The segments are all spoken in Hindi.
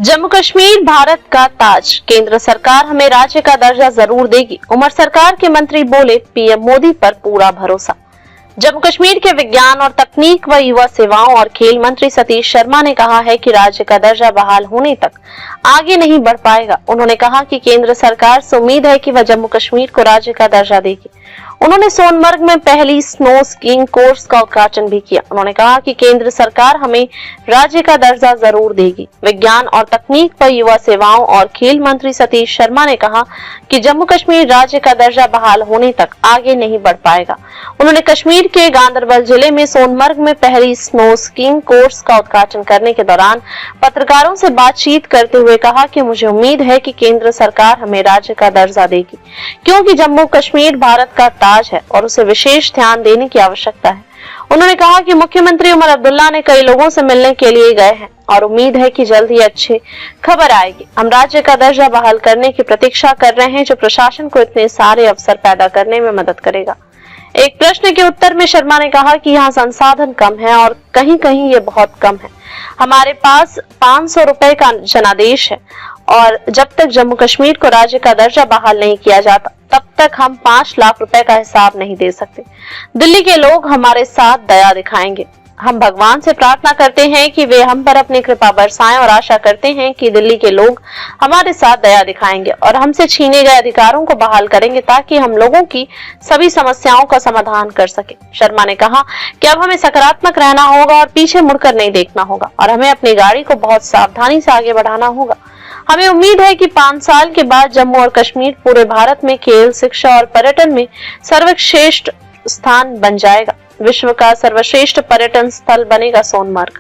जम्मू कश्मीर भारत का ताज, केंद्र सरकार हमें राज्य का दर्जा जरूर देगी। उमर सरकार के मंत्री बोले, पीएम मोदी पर पूरा भरोसा। जम्मू कश्मीर के विज्ञान और तकनीक व युवा सेवाओं और खेल मंत्री सतीश शर्मा ने कहा है कि राज्य का दर्जा बहाल होने तक आगे नहीं बढ़ पाएगा। उन्होंने कहा कि केंद्र सरकार से उम्मीद है कि वह जम्मू कश्मीर को राज्य का दर्जा देगी। उन्होंने सोनमर्ग में पहली स्नो स्कीइंग कोर्स का उद्घाटन भी किया। उन्होंने कहा कि केंद्र सरकार हमें राज्य का दर्जा जरूर देगी। विज्ञान और तकनीक व युवा सेवाओं और खेल मंत्री सतीश शर्मा ने कहा कि जम्मू कश्मीर राज्य का दर्जा बहाल होने तक आगे नहीं बढ़ पाएगा। उन्होंने कश्मीर के गांदरबल जिले में सोनमर्ग में पहली स्नो स्कीइंग कोर्स का उद्घाटन करने के दौरान पत्रकारों से बातचीत करते हुए कहा कि मुझे उम्मीद है कि केंद्र सरकार हमें राज्य का दर्जा देगी, क्योंकि जम्मू कश्मीर भारत का ताज है और उसे विशेष ध्यान देने की आवश्यकता है। उन्होंने कहा कि मुख्यमंत्री उमर अब्दुल्ला ने कई लोगों से मिलने के लिए गए हैं और उम्मीद है कि जल्द ही अच्छी खबर आएगी। हम राज्य का दर्जा बहाल करने की प्रतीक्षा कर रहे हैं, जो प्रशासन को इतने सारे अवसर पैदा करने में मदद करेगा। एक प्रश्न के उत्तर में शर्मा ने कहा कि यहाँ संसाधन कम है और कहीं कहीं ये बहुत कम है। हमारे पास 500 रुपए का जनादेश है और जब तक जम्मू कश्मीर को राज्य का दर्जा बहाल नहीं किया जाता तब तक हम 5 लाख रुपए का हिसाब नहीं दे सकते। दिल्ली के लोग हमारे साथ दया दिखाएंगे। हम भगवान से प्रार्थना करते हैं कि वे हम पर अपनी कृपा बरसाएं और आशा करते हैं कि दिल्ली के लोग हमारे साथ दया दिखाएंगे और हमसे छीने गए अधिकारों को बहाल करेंगे, ताकि हम लोगों की सभी समस्याओं का समाधान कर सके। शर्मा ने कहा कि अब हमें सकारात्मक रहना होगा और पीछे मुड़कर नहीं देखना होगा और हमें अपनी गाड़ी को बहुत सावधानी से आगे बढ़ाना होगा। हमें उम्मीद है कि 5 साल के बाद जम्मू और कश्मीर पूरे भारत में खेल, शिक्षा और पर्यटन में सर्वश्रेष्ठ स्थान बन जाएगा। विश्व का सर्वश्रेष्ठ पर्यटन स्थल बनेगा सोनमर्ग।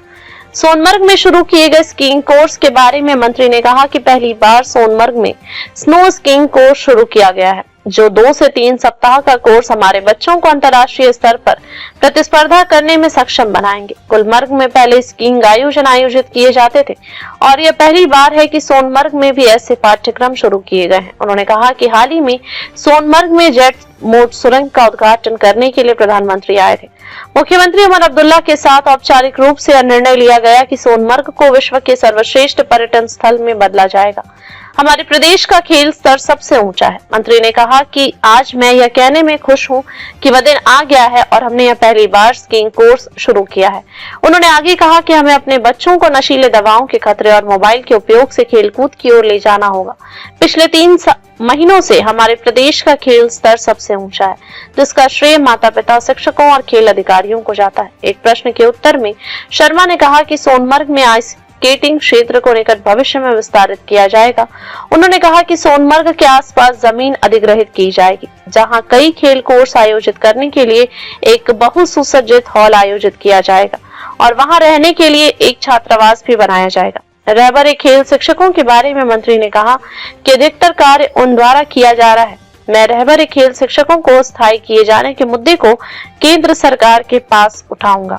सोनमर्ग में शुरू किए गए स्कीइंग कोर्स के बारे में मंत्री ने कहा कि पहली बार सोनमर्ग में स्नो स्कीइंग कोर्स शुरू किया गया है, जो 2 से 3 सप्ताह का कोर्स हमारे बच्चों को अंतर्राष्ट्रीय स्तर पर प्रतिस्पर्धा करने में सक्षम बनाएंगे। गुलमर्ग में पहले स्कीइंग आयोजित किए जाते थे और यह पहली बार है कि सोनमर्ग में भी ऐसे पाठ्यक्रम शुरू किए गए हैं। उन्होंने कहा कि हाल ही में सोनमर्ग में जेट मोड सुरंग का उद्घाटन करने के लिए प्रधानमंत्री आए थे। मुख्यमंत्री उमर अब्दुल्ला के साथ औपचारिक रूप से यह निर्णय लिया गया कि सोनमर्ग को विश्व के सर्वश्रेष्ठ पर्यटन स्थल में बदला जाएगा। हमारे प्रदेश का खेल स्तर सबसे ऊंचा है। मंत्री ने कहा कि आज मैं यह कहने में खुश हूं कि वह दिन आ गया है और हमने यह पहली बार स्कीइंग कोर्स शुरू किया है। उन्होंने आगे कहा कि हमें अपने बच्चों को नशीले दवाओं के खतरे और मोबाइल के उपयोग से खेलकूद की ओर ले जाना होगा। पिछले 3 महीनों से हमारे प्रदेश का खेल स्तर सबसे ऊंचा है, जिसका श्रेय माता पिता, शिक्षकों और खेल अधिकारियों को जाता है। एक प्रश्न के उत्तर में शर्मा ने कहा कि सोनमर्ग में आइस स्केटिंग क्षेत्र को निकट भविष्य में विस्तारित किया जाएगा। उन्होंने कहा कि सोनमर्ग के आसपास जमीन अधिग्रहित की जाएगी, जहां कई खेल कोर्स आयोजित करने के लिए एक बहुसुसज्जित हॉल आयोजित किया जाएगा और वहां रहने के लिए एक छात्रावास भी बनाया जाएगा। रहबरे खेल शिक्षकों के बारे में मंत्री ने कहा कि अधिकतर कार्य उन द्वारा किया जा रहा है। मैं रहबरे खेल शिक्षकों को स्थायी किए जाने के मुद्दे को केंद्र सरकार के पास उठाऊंगा।